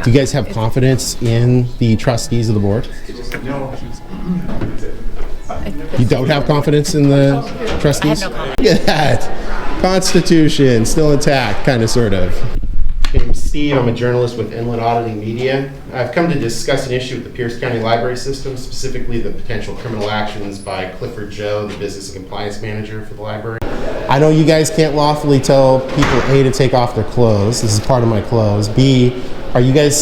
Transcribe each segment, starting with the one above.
Do you guys have confidence in the trustees of the board? You don't have confidence in the trustees? I have no confidence. Look at that. Constitution, still intact, kind of, sort of. I'm Steve. I'm a journalist with Inland Auditing Media. I've come to discuss an issue with the Pierce County Library System, specifically the potential criminal actions by Clifford Joe, the Business and Compliance Manager for the library. I know you guys can't lawfully tell people, A, to take off their clothes. This is part of my clothes. B, are you guys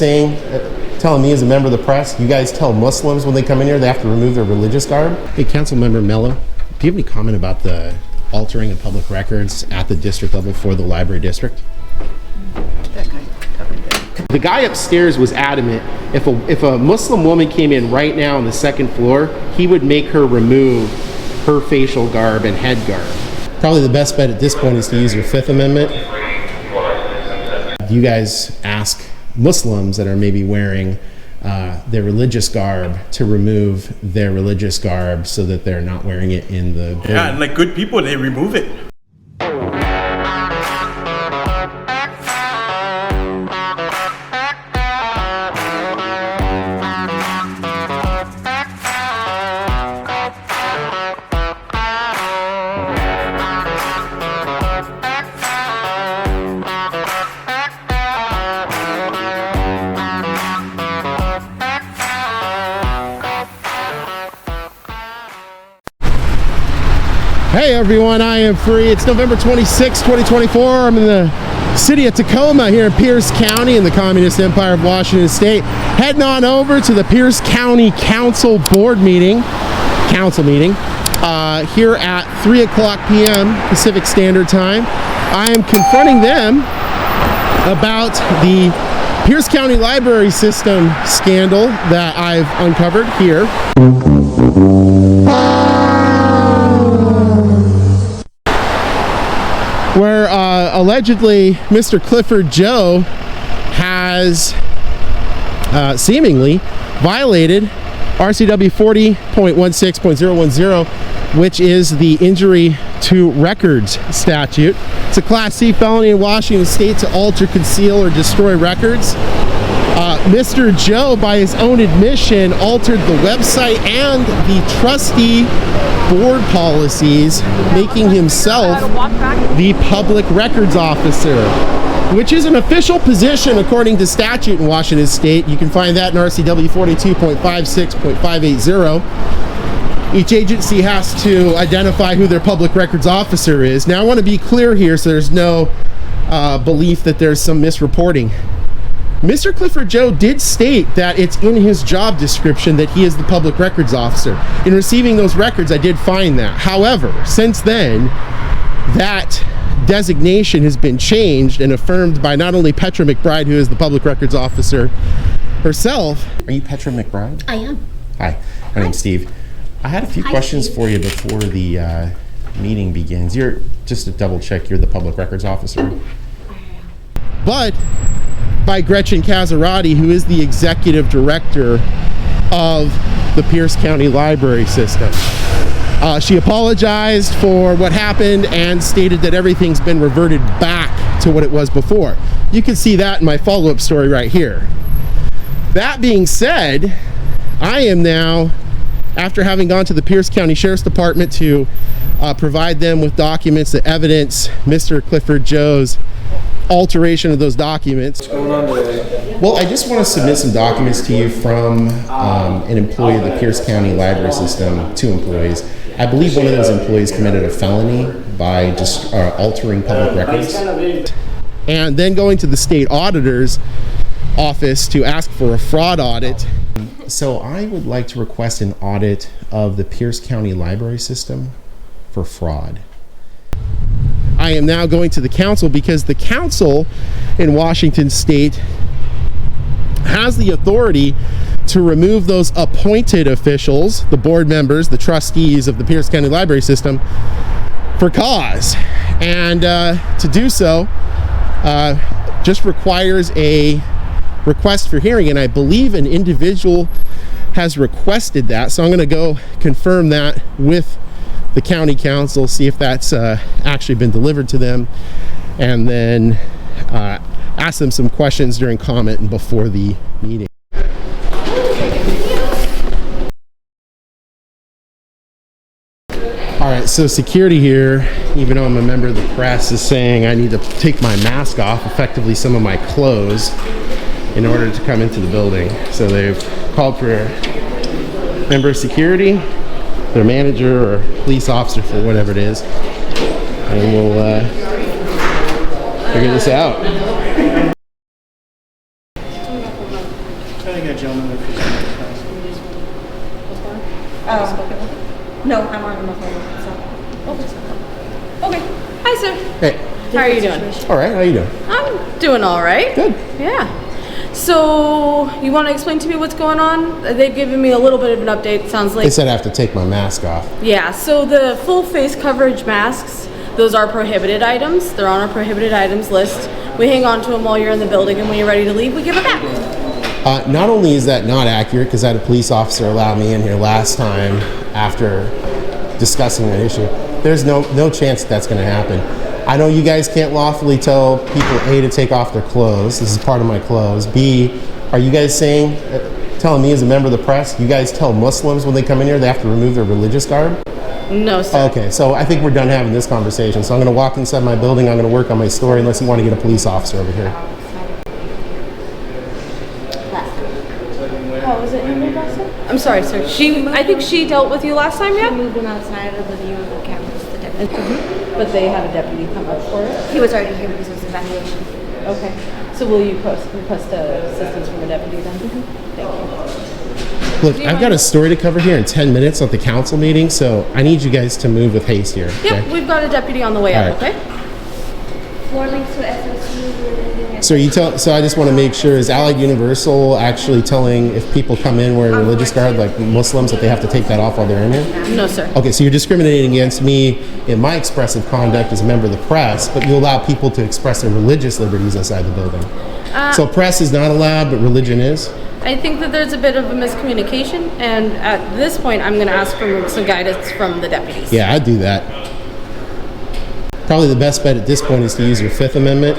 telling me as a member of the press, you guys tell Muslims when they come in here they have to remove their religious garb? Hey, Councilmember Mello, do you have any comment about the altering of public records at the district level for the library district? The guy upstairs was adamant if a Muslim woman came in right now on the second floor, he would make her remove her facial garb and head garb. Probably the best bet at this point is to use your Fifth Amendment. You guys ask Muslims that are maybe wearing their religious garb to remove their religious garb so that they're not wearing it in the building. Yeah, and like good people, they remove it. Hey everyone, I am free. It's November 26, 2024. I'm in the city of Tacoma here in Pierce County in the Communist Empire of Washington State. Heading on over to the Pierce County Council Board meeting, here at 3 o'clock p.m. Pacific Standard Time. I am confronting them about the Pierce County Library System scandal that I've uncovered here. Where allegedly Mr. Clifford Joe has seemingly violated RCW 40.16.010, which is the injury to records statute. It's a Class C felony in Washington State to alter, conceal, or destroy records. Mr. Joe, by his own admission, altered the website and the trustee board policies, making himself the public records officer, which is an official position according to statute in Washington State. You can find that in RCW 42.56.580. Each agency has to identify who their public records officer is. Now, I want to be clear here so there's no belief that there's some misreporting. Mr. Clifford Joe did state that it's in his job description that he is the public records officer. In receiving those records, I did find that. However, since then, that designation has been changed and affirmed by not only Petra McBride, who is the public records officer herself. Are you Petra McBride? I am. Hi, my name's Steve. I had a few questions for you before the meeting begins. You're, just to double check, you're the public records officer. But by Gretchen Casarati, who is the executive director of the Pierce County Library System. She apologized for what happened and stated that everything's been reverted back to what it was before. You can see that in my follow-up story right here. That being said, I am now, after having gone to the Pierce County Sheriff's Department to provide them with documents that evidence Mr. Clifford Joe's alteration of those documents. What's going on today? Well, I just want to submit some documents to you from an employee of the Pierce County Library System, 2 employees. I believe one of those employees committed a felony by just altering public records. And then going to the state auditor's office to ask for a fraud audit. So I would like to request an audit of the Pierce County Library System for fraud. I am now going to the council because the council in Washington State has the authority to remove those appointed officials, the board members, the trustees of the Pierce County Library System, for cause. And to do so just requires a request for hearing, and I believe an individual has requested that. So I'm going to go confirm that with the county council, see if that's actually been delivered to them, and then ask them some questions during comment and before the meeting. All right, so security here, even though I'm a member of the press, is saying I need to take my mask off, effectively some of my clothes, in order to come into the building. So they've called for a member of security, their manager or police officer for whatever it is, and we'll figure this out. I think a gentleman No, I'm on the phone. So. Okay. Hi, sir. Hey. How are you doing? All right, how you doing? I'm doing all right. Good. Yeah. So, you want to explain to me what's going on? They've given me a little bit of an update. Sounds like. They said I have to take my mask off. Yeah. So the full face coverage masks, those are prohibited items. They're on our prohibited items list. We hang on to them while you're in the building, and when you're ready to leave, we give it back. Not only is that not accurate, because I had a police officer allow me in here last time after discussing that issue. There's no chance that's going to happen. I know you guys can't lawfully tell people, A, to take off their clothes. This is part of my clothes. B, are you guys saying, telling me as a member of the press, you guys tell Muslims when they come in here they have to remove their religious garb? No, sir. Okay, so I think we're done having this conversation. So I'm going to walk inside my building. I'm going to work on my story unless you want to get a police officer over here. How was it handled last time? I'm sorry, sir. I think she dealt with you last time, yeah? She moved him outside of the view of the cameras, the deputy. But they had a deputy come up for it? He was already here because it was evaluation. Okay. So will you request assistance from the deputy then? Thank you. Look, I've got a story to cover here in 10 minutes at the council meeting, so I need you guys to move with haste here. Okay? Yep, we've got a deputy on the way All up, right. okay? Floor links to SSU. So I just want to make sure, is Allied Universal actually telling if people come in wearing religious garb like Muslims that they have to take that off while they're in here? No, sir. Okay, so you're discriminating against me in my expressive conduct as a member of the press, but you allow people to express their religious liberties inside the building. So press is not allowed, but religion is? I think that there's a bit of a miscommunication, and at this point, I'm going to ask for some guidance from the deputies. Yeah, I'd do that. Probably the best bet at this point is to use your Fifth Amendment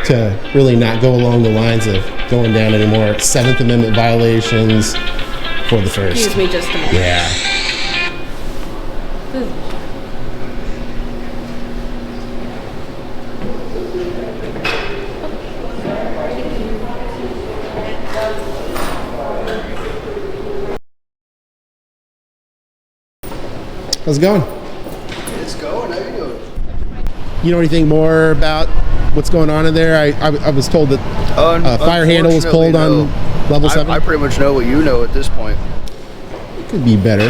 to really not go along the lines of going down any more Seventh Amendment violations for the first. Excuse me just a moment. Yeah. How's it going? It's going. How you doing? You know anything more about what's going on in there? I was told that fire handle was pulled on level 7. I pretty much know what you know at this point. It could be better.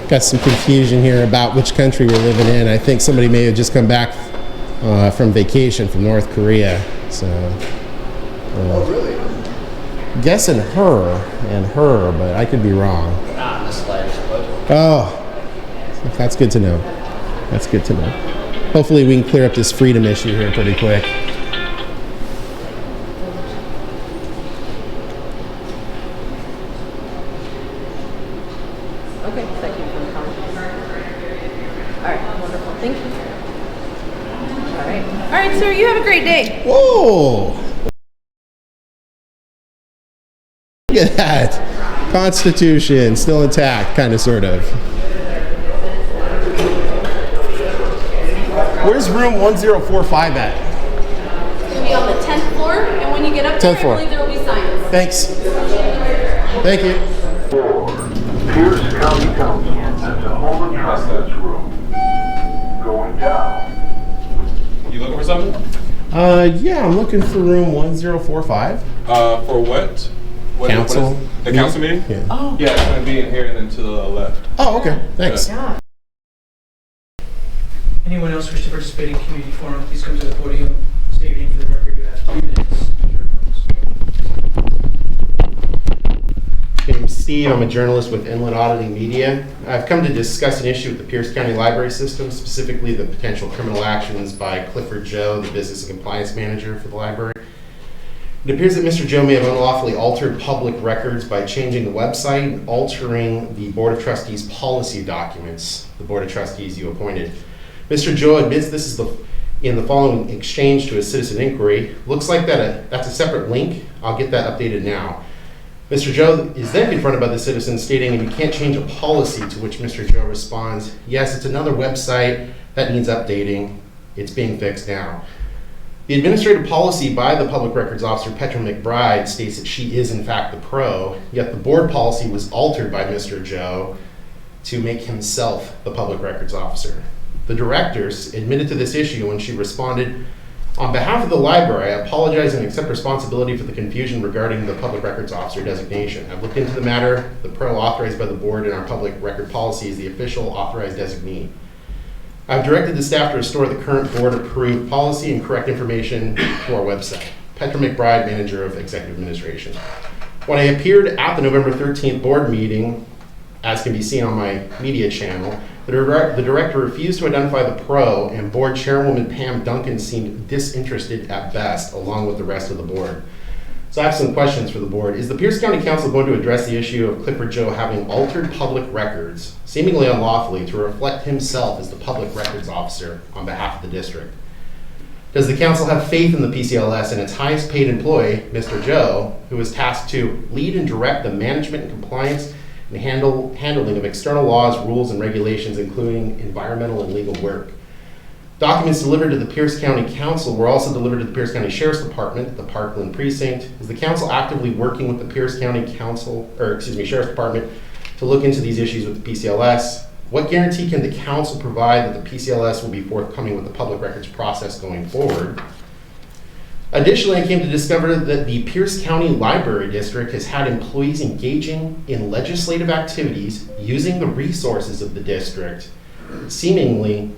Got some confusion here about which country we're living in. I think somebody may have just come back from vacation from North Korea. So, Oh, really? guessing her, but I could be wrong. Not in the slightest, but. Oh, that's good to know. That's good to know. Hopefully we can clear up this freedom issue here pretty quick. Okay, thank you for the comment. All right, wonderful. Thank you. All right, sir, you have a great day. Whoa! Look at that. Constitution still intact, kind of, sort of. Where's room 1045 at? It's going to be on the 10th floor, and when you get up there, 10th floor. I believe there will be signs. Thanks. Thank you. Pierce County Council has a home address room going down. You looking for something? Yeah, I'm looking for room 1045. For what? Council. The council meeting? Yeah. Oh. Yeah, it's gonna be in here and then to the left. Oh, okay. Thanks. Yeah. Anyone else wish to participate in community forum, please come to the podium. State your name for the record. You have 3 minutes. I'm Steve. I'm a journalist with Inland Auditing Media. I've come to discuss an issue with the Pierce County Library System, specifically the potential criminal actions by Clifford Joe, the Business and Compliance Manager for the library. It appears that Mr. Joe may have unlawfully altered public records by changing the website and altering the Board of Trustees policy documents, the Board of Trustees you appointed. Mr. Joe admits this is the in the following exchange to a citizen inquiry. Looks like that's a separate link. I'll get that updated now. Mr. Joe is then confronted by the citizen stating, and you can't change a policy, to which Mr. Joe responds, yes, it's another website that needs updating. It's being fixed now. The administrative policy by the Public Records Officer, Petra McBride, states that she is in fact the pro, yet the board policy was altered by Mr. Joe to make himself the Public Records Officer. The directors admitted to this issue when she responded, on behalf of the library, I apologize and accept responsibility for the confusion regarding the Public Records Officer designation. I've looked into the matter. The pro authorized by the board in our public record policy is the official authorized designee. I've directed the staff to restore the current board-approved policy and correct information to our website. Petra McBride, Manager of Executive Administration. When I appeared at the November 13th board meeting, as can be seen on my media channel, the director refused to identify the pro, and board chairwoman Pam Duncan seemed disinterested at best, along with the rest of the board. So I have some questions for the board. Is the Pierce County Council going to address the issue of Clifford Joe having altered public records, seemingly unlawfully, to reflect himself as the public records officer on behalf of the district? Does the council have faith in the PCLS and its highest paid employee, Mr. Joe, who is tasked to lead and direct the management and compliance and handling of external laws, rules, and regulations, including environmental and legal work? Documents delivered to the Pierce County Council were also delivered to the Pierce County Sheriff's Department, the Parkland Precinct. Is the council actively working with the Pierce County Sheriff's Department to look into these issues with the PCLS? What guarantee can the council provide that the PCLS will be forthcoming with the public records process going forward? Additionally, I came to discover that the Pierce County Library District has had employees engaging in legislative activities using the resources of the district, seemingly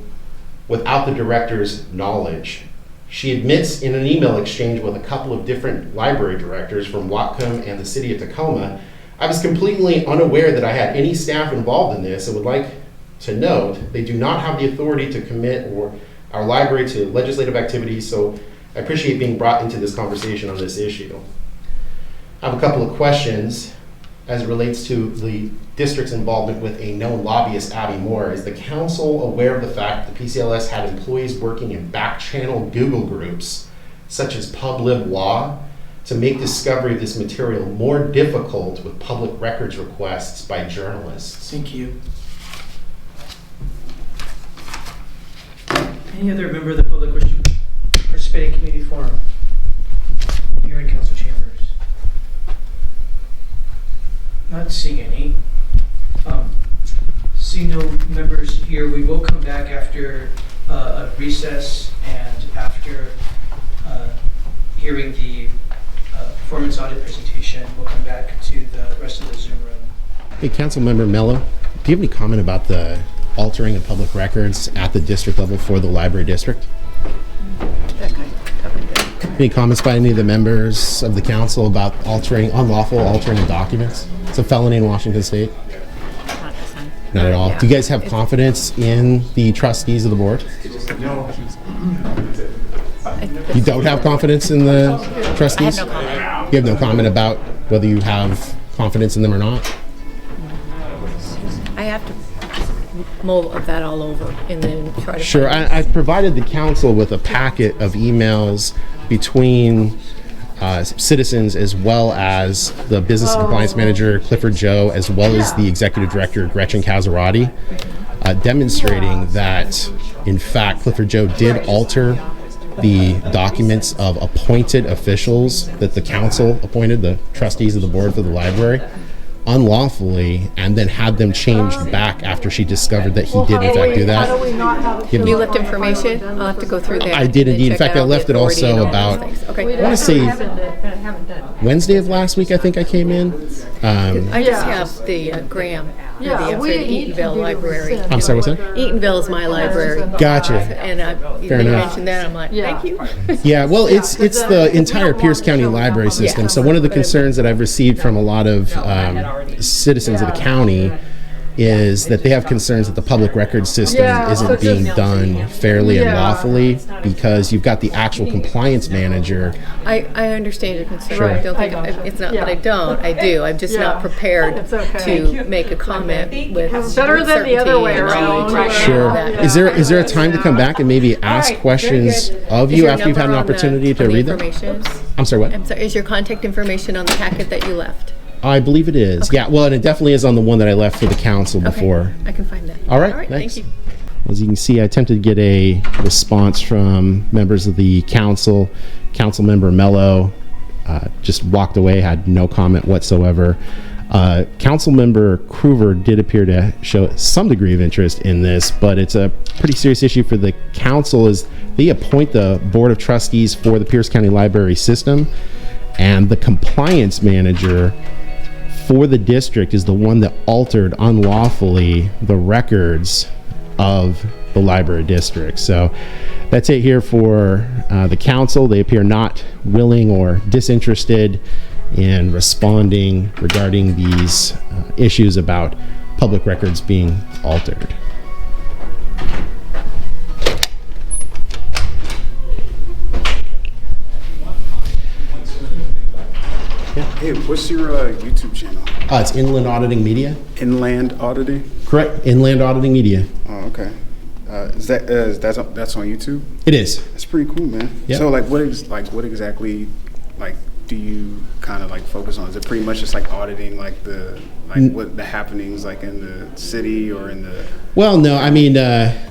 without the director's knowledge. She admits in an email exchange with a couple of different library directors from Whatcom and the city of Tacoma, I was completely unaware that I had any staff involved in this, and would like to note they do not have the authority to commit our library to legislative activities, so I appreciate being brought into this conversation on this issue. I have a couple of questions as it relates to the district's involvement with a known lobbyist, Abby Moore. Is the council aware of the fact that the PCLS had employees working in back-channel Google groups, such as Publib Law, to make discovery of this material more difficult with public records requests by journalists? Thank you. Any other member of the public wish to participate in community forum here in council chambers? Not seeing any. See no members here. We will come back after a recess and after hearing the performance audit presentation. We'll come back to the rest of the Zoom room. Hey, Councilmember Mello, do you have any comment about the altering of public records at the district level for the library district? Any comments by any of the members of the council about unlawful altering of documents? It's a felony in Washington State. Not at all. Yeah. Do you guys have confidence in the trustees of the board? You don't have confidence in the trustees? I have no comment. You have no comment about whether you have confidence in them or not? I have to mull that all over and then try to. Sure. I've provided the council with a packet of emails between citizens as well as the business and compliance manager, Clifford Joe, as well as the executive director, Gretchen Casarati, demonstrating that, in fact, Clifford Joe did alter the documents of appointed officials that the council appointed, the trustees of the board for the library, unlawfully, and then had them changed back after she discovered that he did in fact do that. You left information? I'll have to go through that. I did and indeed. In check fact, I out left the it authority also and all those about, things. Okay. I want to say Wednesday of last week, I think I came in. I just have the Graham, the Eatonville Library. I'm sorry, what's that? Eatonville is my library. Gotcha. And you Fair enough. mentioned that, I'm like, thank you. Yeah, well, it's the entire Pierce County library system. So one of the concerns that I've received from a lot of citizens of the county is that they have concerns that the public records system isn't being done fairly and lawfully, because you've got the actual compliance manager. I understand your concern. Sure. I don't think it's not that I don't. I do. I'm just not prepared to make a comment with better than the other way around. Sure. Is there a time to come back and maybe ask questions of you after you've had an opportunity to read them? I'm sorry, what? I'm sorry. Is your contact information on the packet that you left? I believe it is. Okay. Yeah, well, and it definitely is on the one that I left for the council before. I can find that. All right, thanks. Thank you. As you can see, I attempted to get a response from members of the council. Council member Mello just walked away, had no comment whatsoever. Council member Kruver did appear to show some degree of interest in this, but it's a pretty serious issue for the council as they appoint the board of trustees for the Pierce County Library System, and the compliance manager for the district is the one that altered unlawfully the records of the library district. So that's it here for the council. They appear not willing or disinterested in responding regarding these issues about public records being altered. Hey, what's your YouTube channel? It's Inland Auditing Media. Inland Auditing? Correct. Inland Auditing Media. Oh, okay. Is that's on YouTube? It is. That's pretty cool, man. Yep. So what exactly do you kind of focus on? Is it pretty much just auditing what the happenings in the city or in the? Well, no, I mean,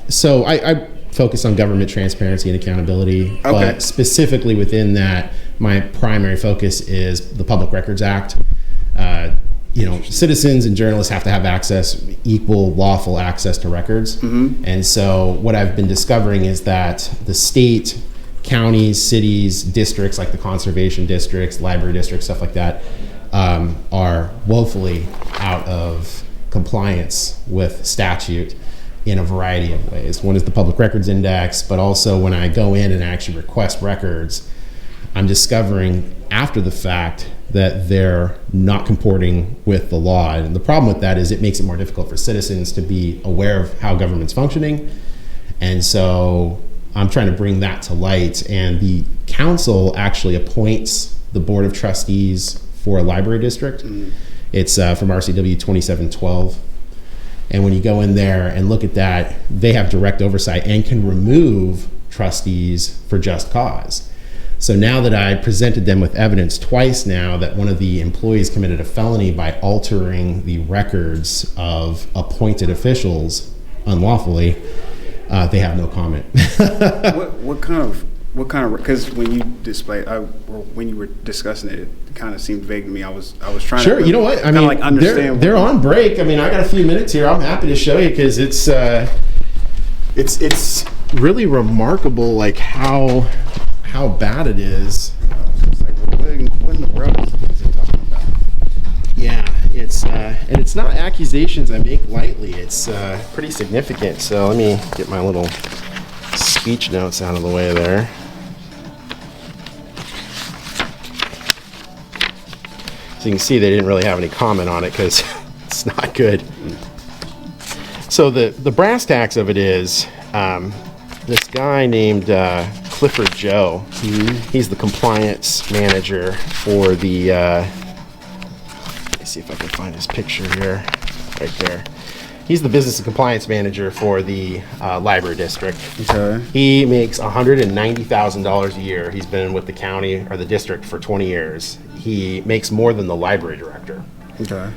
so I focus on government transparency and accountability, Okay. but specifically within that, my primary focus is the Public Records Act. Citizens and journalists have to have equal lawful access to records. Mm-hmm. And so what I've been discovering is that the state, counties, cities, districts like the conservation districts, library districts, stuff like that, are woefully out of compliance with statute in a variety of ways. One is the Public Records Index, but also when I go in and actually request records, I'm discovering after the fact that they're not comporting with the law. And the problem with that is it makes it more difficult for citizens to be aware of how government's functioning. And so I'm trying to bring that to light. And the council actually appoints the board of trustees for a library district. Mm. It's from RCW 2712. And when you go in there and look at that, they have direct oversight and can remove trustees for just cause. So now that I presented them with evidence twice now that one of the employees committed a felony by altering the records of appointed officials unlawfully, they have no comment. What kind of because when you when you were discussing it, it kind of seemed vague to me. I was trying sure, to you know what? I mean, understand. They're on break. I mean, I got a few minutes here. I'm happy to show you because it's really remarkable, how bad it is. What in the world is it talking about? Yeah, and it's not accusations I make lightly. It's pretty significant. So let me get my little speech notes out of the way there. So you can see they didn't really have any comment on it because it's not good. So the brass tacks of it is this guy named Clifford Joe. He's the compliance manager for the, let me see if I can find his picture here, right there. He's the business and compliance manager for the library district. Okay. He makes $190,000 a year. He's been with the county or the district for 20 years. He makes more than the library director. Okay.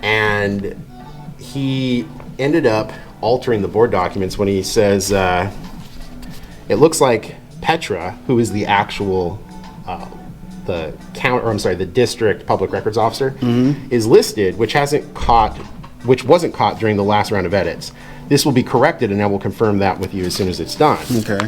And he ended up altering the board documents when he says, it looks like Petra, who is the actual, the district public records officer, is listed, which wasn't caught during the last round of edits. This will be corrected, and I will confirm that with you as soon as it's done. Okay.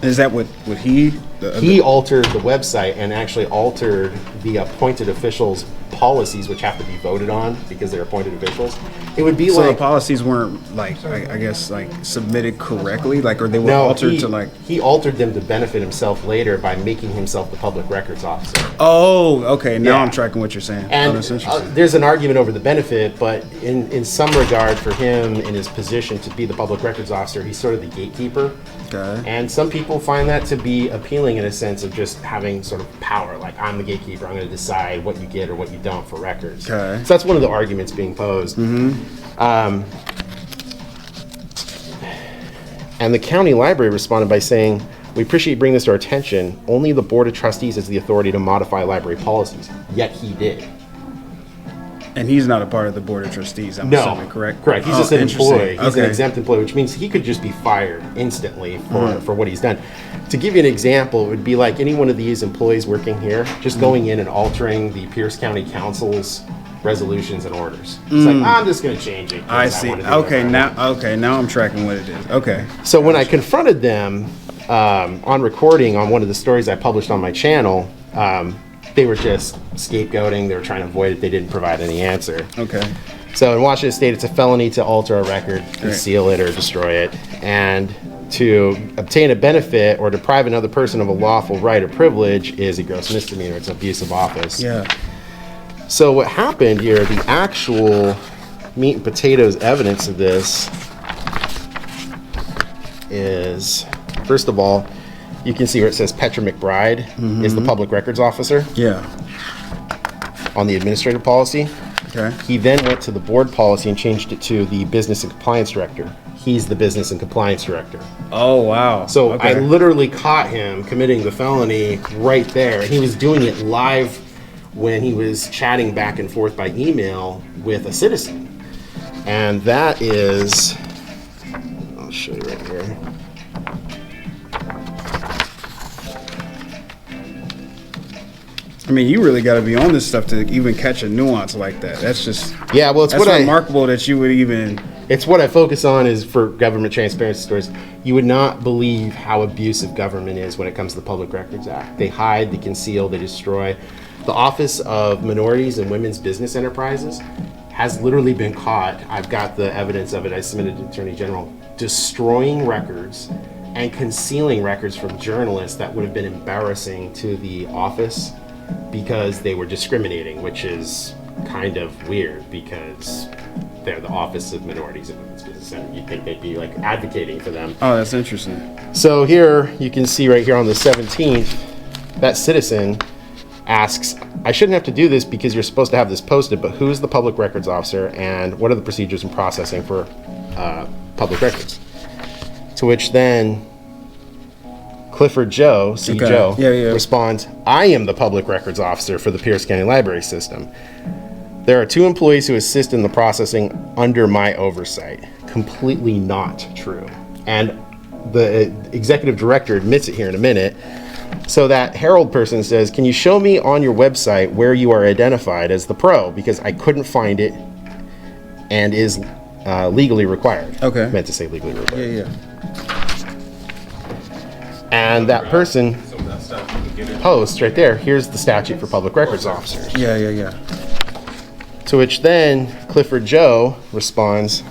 Is that what he He altered the website and actually altered the appointed officials' policies, which have to be voted on because they're appointed officials. It would be So like the policies weren't like, I guess, like submitted correctly, like, or they were no, altered to like. he altered them to benefit himself later by making himself the public records officer. Oh, okay. Now Yeah. I'm tracking what you're saying. And that's interesting. there's an argument over the benefit, but in some regard, for him in his position to be the public records officer, he's sort of the gatekeeper. Okay. And some people find that to be appealing in a sense of just having sort of power. Like, I'm the gatekeeper, I'm going to decide what you get or what you don't for records. Okay. So that's one of the arguments being posed. And the county library responded by saying, "We appreciate you bringing this to our attention. Only the Board of Trustees has the authority to modify library policies." Yet he did. And he's not a part of the board of trustees, I'm assuming, correct? Correct. He's Oh, just an interesting. employee. He's an Okay. exempt employee, which means he could just be fired instantly for what he's done. To give you an example, it would be like any one of these employees working here, just going in and altering the Pierce County Council's resolutions and orders. It's like, I'm just going to change it. 'cause I see. wanna do Okay, it. now I'm tracking what it is. Okay. So when I confronted them on recording on one of the stories I published on my channel, they were just scapegoating. They were trying to avoid it. They didn't provide any answer. Okay. So in Washington State, it's a felony to alter a record, conceal it, or destroy it. And to obtain a benefit or deprive another person of a lawful right or privilege is a gross misdemeanor. It's abuse of office. Yeah. So what happened here, the actual meat and potatoes evidence of this is, first of all, you can see where it says Petra McBride is the public records officer Yeah. on the administrative policy. Okay. He then went to the board policy and changed it to the business and compliance director. He's the business and compliance director. Oh, wow. So okay. I literally caught him committing the felony right there. And he was doing it live when he was chatting back and forth by email with a citizen. And that is, I'll show you right here. I mean, you really got to be on this stuff to even catch a nuance like that. That's just. Yeah, well, it's that's what remarkable that you would even. It's what I focus on is for government transparency stories. You would not believe how abusive government is when it comes to the Public Records Act. They hide, they conceal, they destroy. The Office of Minorities and Women's Business Enterprises has literally been caught. I've got the evidence of it. I submitted to the Attorney General, destroying records and concealing records from journalists that would have been embarrassing to the office because they were discriminating, which is kind of weird because they're the Office of Minorities and Women's Business Center. You'd think they'd be like advocating for them. Oh, that's interesting. So here you can see right here on the 17th, that citizen asks, I shouldn't have to do this because you're supposed to have this posted, but who's the public records officer and what are the procedures and processing for public records? To which then Clifford Joe, C. Okay. Joe, Yeah. responds, I am the public records officer for the Pierce County Library System. There are 2 employees who assist in the processing under my oversight. Completely not true. And the executive director admits it here in a minute. So that Herald person says, can you show me on your website where you are identified as the pro? Because I couldn't find it and is legally required. Okay. Meant to say legally required. Yeah. And that person So that stuff you can get it. posts right there, here's the statute for public records officers. Yeah. To which then Clifford Joe responds,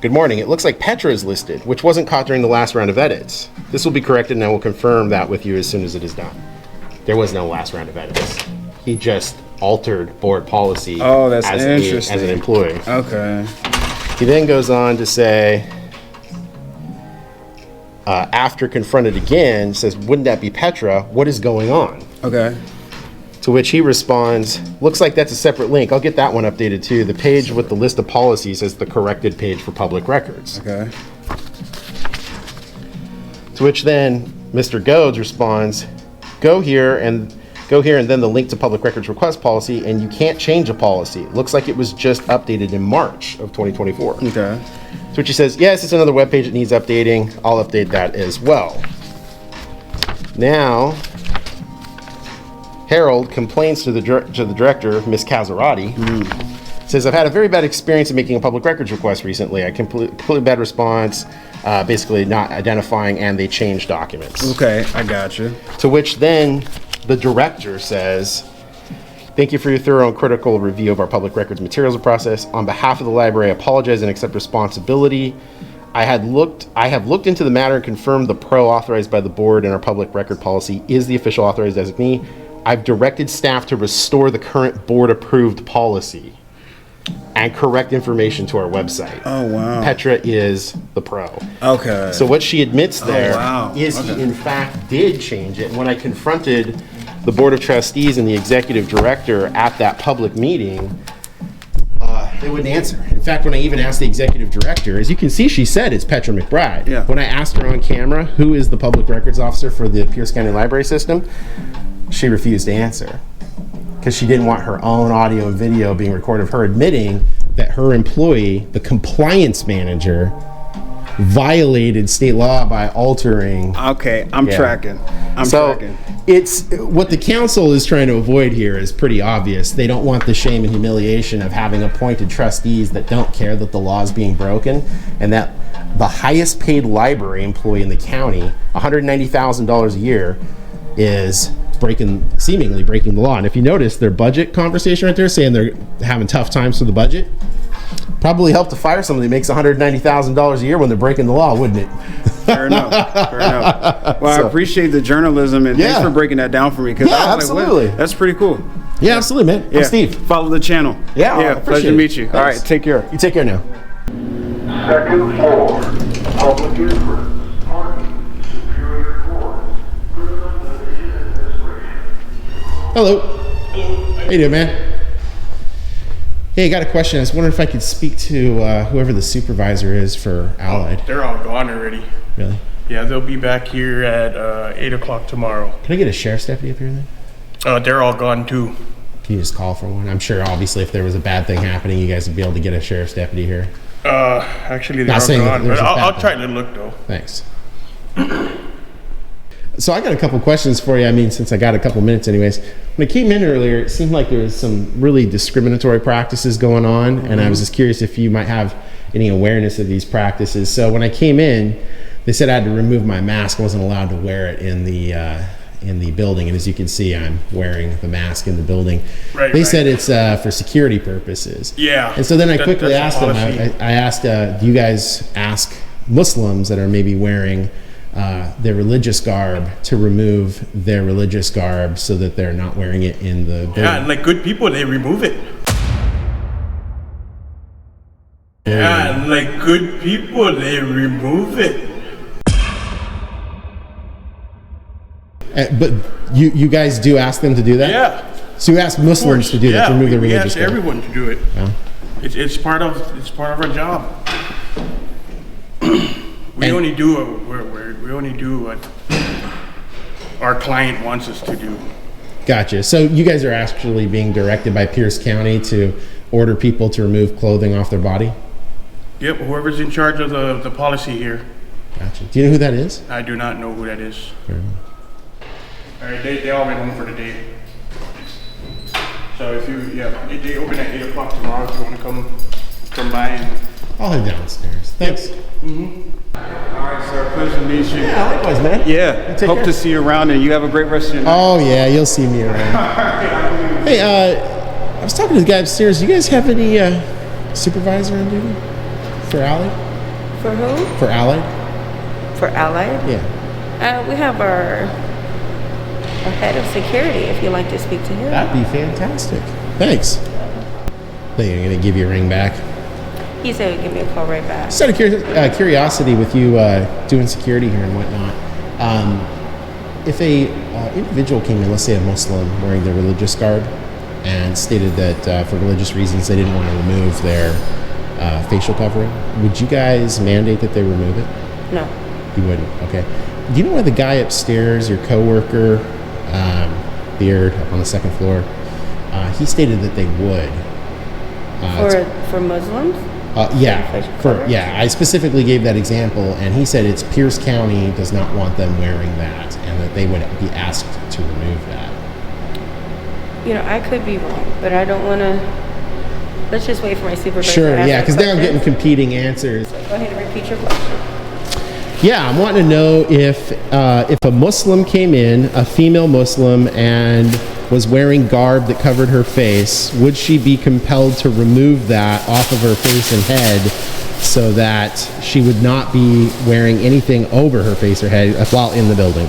good morning. It looks like Petra is listed, which wasn't caught during the last round of edits. This will be corrected and I will confirm that with you as soon as it is done. There was no last round of edits. He just altered board policy Oh, that's as interesting. an employee. Okay. He then goes on to say, after confronted again, says, wouldn't that be Petra? What is going on? Okay. To which he responds, looks like that's a separate link. I'll get that one updated too. The page with the list of policies is the corrected page for public records. Okay. To which then Mr. Goads responds, go here and then the link to public records request policy, and you can't change a policy. It looks like it was just updated in March of 2024. Okay. To which he says, yes, it's another web page that needs updating. I'll update that as well. Now, Harold complains to the director, Ms. Casarati, says, I've had a very bad experience in making a public records request recently. I completely bad response. basically not identifying, and they changed documents. Okay, I got you. To which then the director says, "Thank you for your thorough and critical review of our public records materials process. On behalf of the library, I apologize and accept responsibility. I have looked into the matter and confirmed the pro authorized by the board in our public record policy is the official authorized designee. I've directed staff to restore the current board approved policy and correct information to our website." Oh, wow. Petra is the pro. Okay. So what she admits there is Okay. he in fact did change it. And when I confronted the board of trustees and the executive director at that public meeting, they wouldn't answer. In fact, when I even asked the executive director, as you can see, she said it's Petra McBride. Yeah. When I asked her on camera, who is the public records officer for the Pierce County Library System, she refused to answer because she didn't want her own audio and video being recorded of her admitting that her employee, the compliance manager, violated state law by altering. Okay, I'm tracking. I'm So tracking. it's what the council is trying to avoid here is pretty obvious. They don't want the shame and humiliation of having appointed trustees that don't care that the law is being broken, and that the highest paid library employee in the county, $190,000 a year, is seemingly breaking the law. And if you notice their budget conversation right there, saying they're having tough times with the budget, probably help to fire somebody who makes $190,000 a year when they're breaking the law, wouldn't it? Fair enough. Fair enough. Well, I appreciate the journalism, and thanks for breaking that down for me. Yeah, absolutely. That's pretty cool. Yeah, absolutely, man. I'm Steve. Follow the channel. Yeah, I Yeah, appreciate pleasure to it. meet you. All Thanks. right, take care. You take care now. Second floor, public inference, parking, superior court, criminal litigation administration. Hello. How you doing, man? Hey, I got a question. I was wondering if I could speak to whoever the supervisor is for Allied. They're all gone already. Really? Yeah, they'll be back here at 8 o'clock tomorrow. Can I get a sheriff's deputy up here then? They're all gone too. Can you just call for one? I'm sure, obviously, if there was a bad thing happening, you guys would be able to get a sheriff's deputy here. Actually, they're Not all saying that gone, there's but a bad I'll thing. try to look though. Thanks. So I got a couple questions for you. I mean, since I got a couple minutes anyways. When I came in earlier, it seemed like there was some really discriminatory practices going on, and I was just curious if you might have any awareness of these practices. So when I came in, they said I had to remove my mask. I wasn't allowed to wear it in the building, and as you can see, I'm wearing the mask in the building. Right, They right. said it's for security purposes. Yeah. And so then I That- quickly that's asked the them, policy. I asked, do you guys ask Muslims that are maybe wearing their religious garb to remove their religious garb so that they're not wearing it in the building? Yeah, and like good people, they remove it. Yeah, and like good people, they remove it. But you guys do ask them to do that? Yeah. So you ask Muslims to do that, to remove their we religious ask garb? everyone to do it. Yeah. It's part of our job. We And- only do what our client wants us to do. Gotcha. So you guys are actually being directed by Pierce County to order people to remove clothing off their body? Yep, whoever's in charge of the policy here. Gotcha. Do you know who that is? I do not know who that is. Fair enough. All right, they all went home for the day. So if you, they open at 8 o'clock tomorrow if you want to come by and. I'll head downstairs. Thanks. All right, sir. Pleasure to meet you. Yeah, likewise, man. Yeah. Take Hope care. to see you around, and you have a great rest of your night. Oh, yeah, you'll see me around. Hey, I was talking to the guy upstairs. You guys have any supervisor on duty for Allied? For who? For Allied? For Allied? Yeah. We have our head of security, if you'd like to speak to him. That'd be fantastic. Thanks. Think I'm going to give you a ring back. He said he'd give me a call right back. Just out of curiosity with you doing security here and whatnot, if a individual came in, let's say a Muslim wearing their religious garb, and stated that for religious reasons they didn't want to remove their facial covering, would you guys mandate that they remove it? No. You wouldn't? Okay. Do you know why the guy upstairs, your coworker, Beard, up on the second floor, he stated that they would? For Muslims? I specifically gave that example, and he said it's Pierce County does not want them wearing that, and that they would be asked to remove that. You know, I could be wrong, but I don't want to. Let's just wait for my supervisor. Sure, to ask yeah, that because now I'm question. getting competing answers. Go ahead and repeat your question. Yeah, I'm wanting to know if a Muslim came in, a female Muslim, and was wearing garb that covered her face, would she be compelled to remove that off of her face and head so that she would not be wearing anything over her face or head while in the building?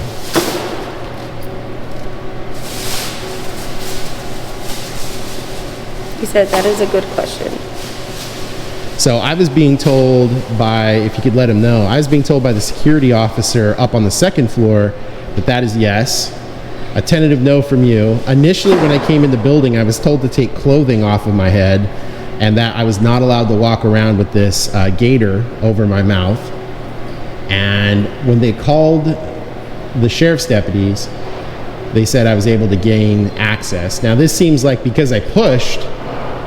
He said that is a good question. So I was being told by, if you could let him know, I was being told by the security officer up on the second floor that is yes. A tentative no from you. Initially, when I came in the building, I was told to take clothing off of my head and that I was not allowed to walk around with this gaiter over my mouth. And when they called the sheriff's deputies, they said I was able to gain access. Now, this seems like because I pushed,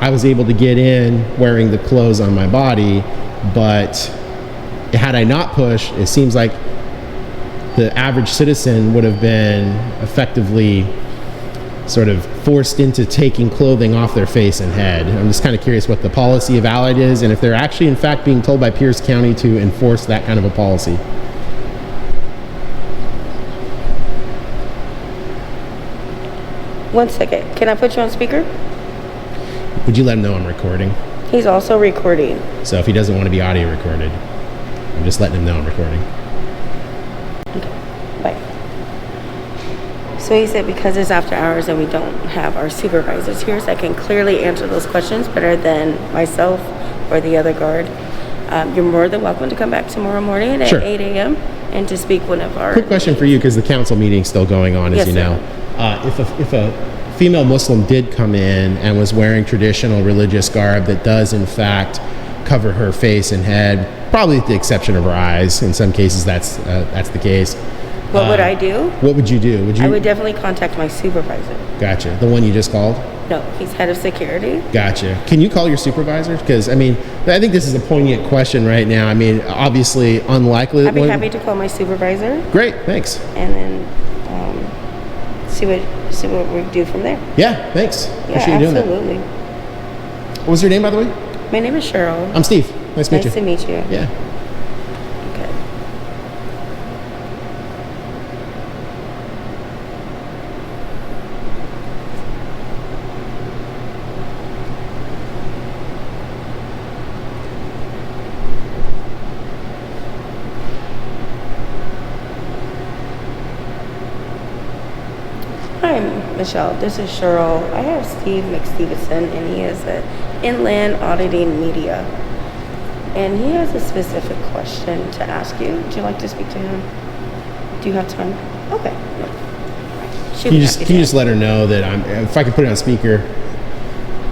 I was able to get in wearing the clothes on my body, but had I not pushed, it seems like the average citizen would have been effectively sort of forced into taking clothing off their face and head. I'm just kind of curious what the policy of Allied is and if they're actually in fact being told by Pierce County to enforce that kind of a policy. One second. Can I put you on speaker? Would you let him know I'm recording? He's also recording. So if he doesn't want to be audio recorded, I'm just letting him know I'm recording. Bye. So he said because it's after hours and we don't have our supervisors here, so I can clearly answer those questions better than myself or the other guard. You're more than welcome to come back tomorrow morning at 8 a.m. and to speak one of our... Quick question for you, because the council meeting's still going on, as Yes, you know. If a female Muslim did come in and was wearing traditional religious garb that does in fact cover her face and head, probably with the exception of her eyes, in some cases that's the case. What would I do? What would you do? I would definitely contact my supervisor. Gotcha. The one you just called? No, he's head of security. Gotcha. Can you call your supervisor? Because, I mean, I think this is a poignant question right now. I mean, obviously unlikely. I'd be happy to call my supervisor. Great, thanks. And then see what we do from there. Yeah, thanks. Yeah, Appreciate you doing that. absolutely. What was your name, by the way? My name is Cheryl. I'm Steve. Nice to meet you. Nice to meet you. Yeah. Okay. Hi, Michelle. This is Cheryl. I have Steve McStevenson, and he is an Inland Auditing Media. And he has a specific question to ask you. Would you like to speak to him? Do you have time? Okay. Can you just let her know that if I could put it on speaker.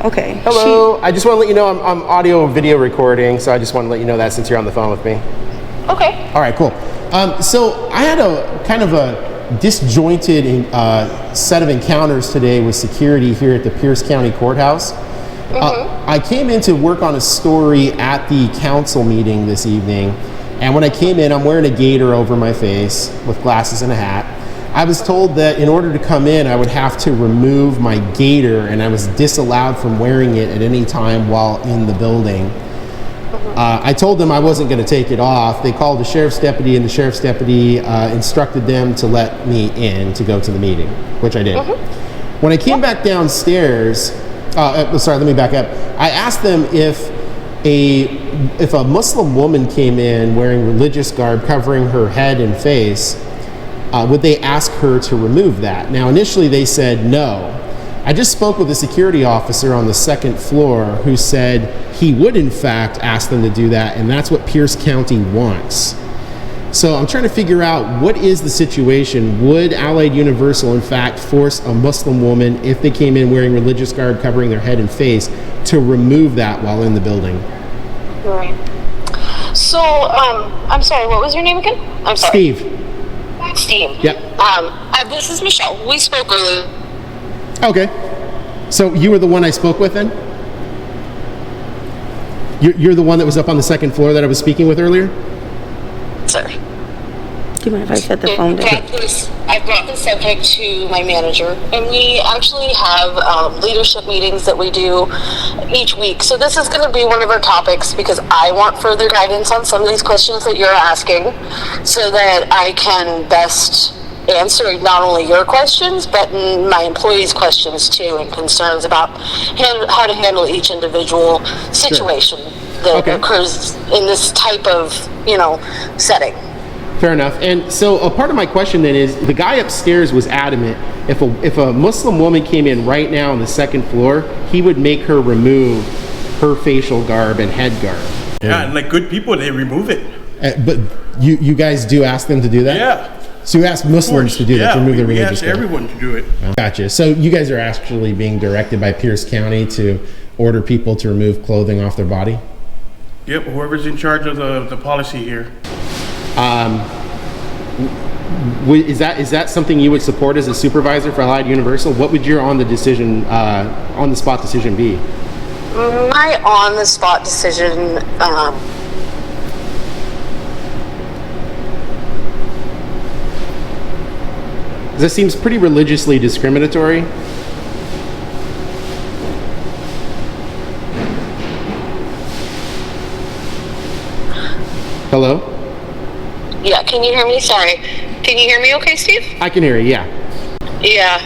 Okay. Hello. I just want to let you know I'm audio and video recording, so I just want to let you know that since you're on the phone with me. Okay. All right, cool. So I had a kind of a disjointed set of encounters today with security here at the Pierce County Courthouse. I came in to work on a story at the council meeting this evening, and when I came in, I'm wearing a gaiter over my face with glasses and a hat. I was told that in order to come in, I would have to remove my gaiter, and I was disallowed from wearing it at any time while in the building. I told them I wasn't going to take it off. They called the sheriff's deputy, and the sheriff's deputy instructed them to let me in to go to the meeting, which I did. When I came back downstairs, sorry, let me back up. I asked them if a Muslim woman came in wearing religious garb covering her head and face, would they ask her to remove that? Now, initially they said no. I just spoke with a security officer on the second floor who said he would in fact ask them to do that, and that's what Pierce County wants. So I'm trying to figure out what is the situation. Would Allied Universal in fact force a Muslim woman, if they came in wearing religious garb covering their head and face, to remove that while in the building? Right. So, I'm sorry, what was your name again? I'm sorry. Steve. Yep. This is Michelle. We spoke earlier. Okay. So you were the one I spoke with then? You're the one that was up on the second floor that I was speaking with earlier? Sir. Do you mind if I set the phone down? I brought the subject to my manager, and we actually have leadership meetings that we do each week. So this is going to be one of our topics because I want further guidance on some of these questions that you're asking so that I can best answer not only your questions, but my employees' questions too, and concerns about how to handle each individual situation that occurs in this type of, setting. Fair enough. And so a part of my question then is, the guy upstairs was adamant if a Muslim woman came in right now on the second floor, he would make her remove her facial garb and head garb. Yeah, and like good people, they remove it. But you guys do ask them to do that? Yeah. So you ask Muslims to do that, to remove their religious garb? We ask everyone to do it. Gotcha. So you guys are actually being directed by Pierce County to order people to remove clothing off their body? Yep, whoever's in charge of the policy here. Is that something you would support as a supervisor for Allied Universal? What would your on the spot decision be? My on the spot decision, This seems pretty religiously discriminatory. Hello? Yeah, can you hear me? Sorry. Can you hear me okay, Steve? I can hear you, yeah. Yeah,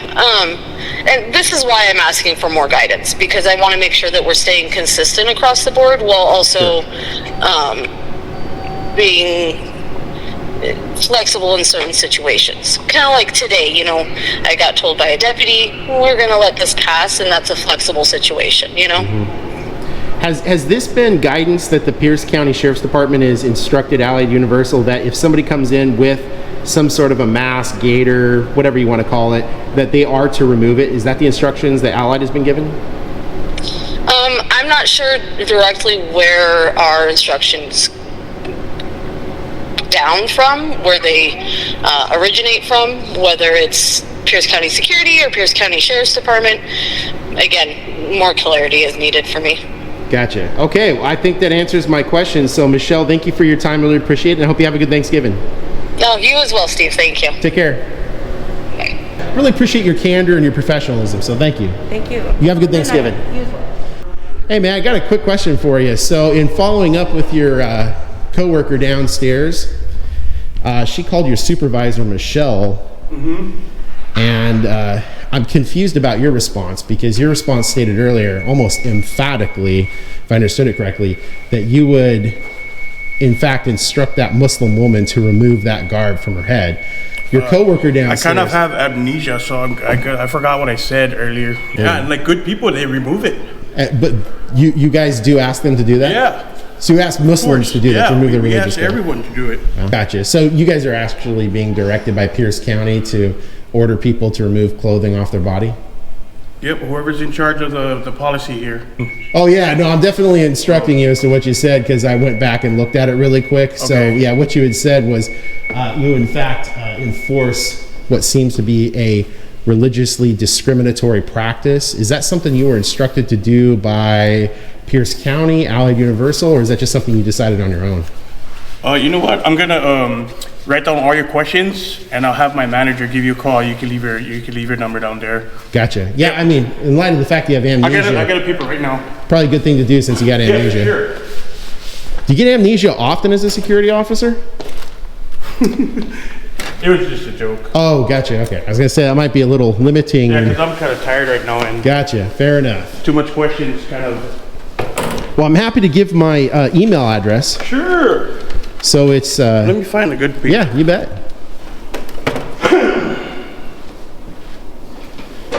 and this is why I'm asking for more guidance, because I want to make sure that we're staying consistent across the board while also being flexible in certain situations. Kind of like today, I got told by a deputy, we're going to let this pass, and that's a flexible situation, Mm-hmm. Has this been guidance that the Pierce County Sheriff's Department has instructed Allied Universal that if somebody comes in with some sort of a mask, gaiter, whatever you want to call it, that they are to remove it? Is that the instructions that Allied has been given? I'm not sure directly where our instructions down from, where they originate from, whether it's Pierce County Security or Pierce County Sheriff's Department. Again, more clarity is needed for me. Gotcha. Okay, well, I think that answers my question. So, Michelle, thank you for your time. Really appreciate it, and I hope you have a good Thanksgiving. No, you as well, Steve. Thank you. Take care. Bye. Really appreciate your candor and your professionalism, so thank you. Thank you. You have a good Thanksgiving. You as well. Hey, man, I got a quick question for you. So, in following up with your coworker downstairs, she called your supervisor, Michelle, and I'm confused about your response, because your response stated earlier, almost emphatically, if I understood it correctly, that you would, in fact, instruct that Muslim woman to remove that garb from her head. Your coworker downstairs. I kind of have amnesia, so I forgot what I said earlier. Yeah, and like good people, they remove it. But you guys do ask them to do that? Yeah. So you ask Muslims to do that, to remove their religious garb? We ask everyone to do it. Gotcha. So you guys are actually being directed by Pierce County to order people to remove clothing off their body? Yep, whoever's in charge of the policy here. Oh yeah, no, I'm definitely instructing you as to what you said, because I went back and looked at it really quick. Okay. So yeah, what you had said was you in fact enforce what seems to be a religiously discriminatory practice. Is that something you were instructed to do by Pierce County, Allied Universal, or is that just something you decided on your own? You know what? I'm gonna write down all your questions, and I'll have my manager give you a call. You can leave your number down there. Gotcha. Yeah, I mean, in light of the fact you have amnesia, I got a paper right now. Probably a good thing to do since you got amnesia. Yeah, sure. Do you get amnesia often as a security officer? It was just a joke. Oh, gotcha. Okay, I was gonna say that might be a little limiting. Yeah, because I'm kind of tired right now, and gotcha. Fair enough. Too much questions, kind of. Well, I'm happy to give my email address. Sure. So it's. Let me find a good paper. Yeah, you bet.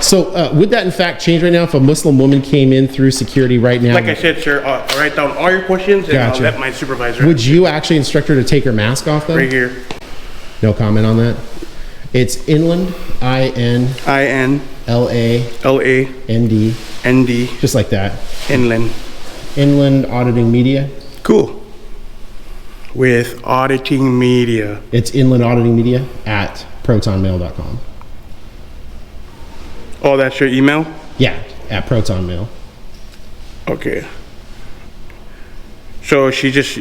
So would that in fact change right now if a Muslim woman came in through security right now? Like I said, sir, I'll write down all your questions, and I'll let my supervisor. Would you actually instruct her to take her mask off, though? Right here. No comment on that. It's Inland, I-N. L-A. N-D. Just like that. Inland Auditing Media. Cool. With Auditing Media. It's Inland Auditing Media at protonmail.com. Oh, that's your email? Yeah, at protonmail. Okay. So she just,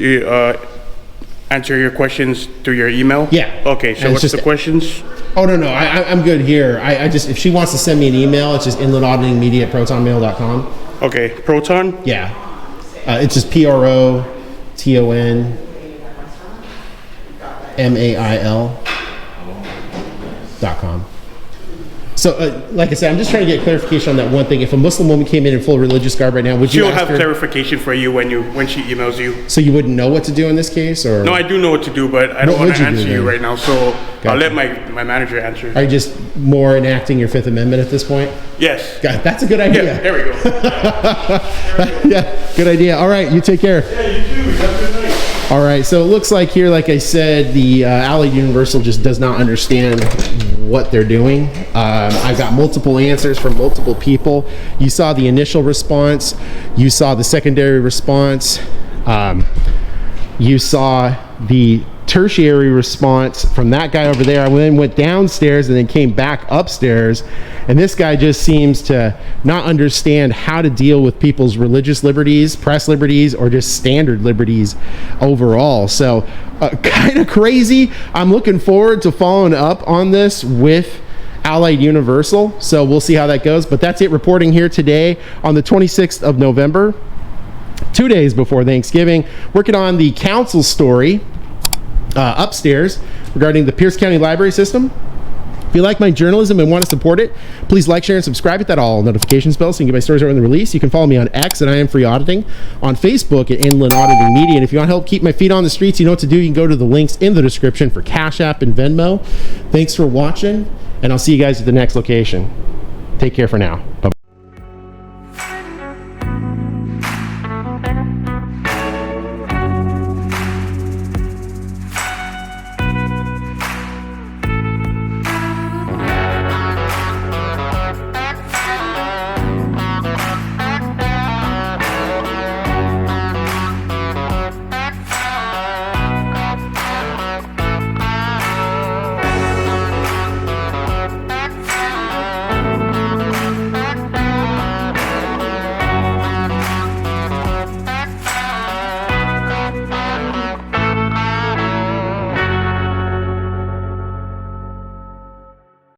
answer your questions through your email? Yeah. Okay, so And it's what's the just- questions? Oh, no, I'm good here. I just, if she wants to send me an email, it's just inlandauditingmedia@protonmail.com. Okay, Proton? Yeah. It's just PROTONMAIL.com. So, like I said, I'm just trying to get clarification on that one thing. If a Muslim woman came in full religious garb right now, would you She'll ask have her? clarification for you when she emails you. So you wouldn't know what to do in this case, or? No, I do know what to do, but I don't What want would to you do answer you then? right now, so Gotcha. I'll let my manager answer. Are you just more enacting your Fifth Amendment at this point? Yes. God, that's a good idea. Yeah, there we go. Yeah, good idea. All right, you take care. Yeah, you too. Have a good night. All right, so it looks like here, like I said, the Allied Universal just does not understand what they're doing. I've got multiple answers from multiple people. You saw the initial response. You saw the secondary response. You saw the tertiary response from that guy over there. I then went downstairs and then came back upstairs, and this guy just seems to not understand how to deal with people's religious liberties, press liberties, or just standard liberties overall. So kind of crazy. I'm looking forward to following up on this with Allied Universal, so we'll see how that goes. But that's it, reporting here today on the 26th of November, 2 days before Thanksgiving, working on the council story upstairs regarding the Pierce County Library System. If you like my journalism and want to support it, please like, share, and subscribe. Hit that all notifications bell so you can get my stories right when they're released. You can follow me on X at I.A.M Auditing, on Facebook at Inland Auditing Media. And if you want to help keep my feet on the streets, you know what to do. You can go to the links in the description for Cash App and Venmo. Thanks for watching, and I'll see you guys at the next location. Take care for now. Bye-bye.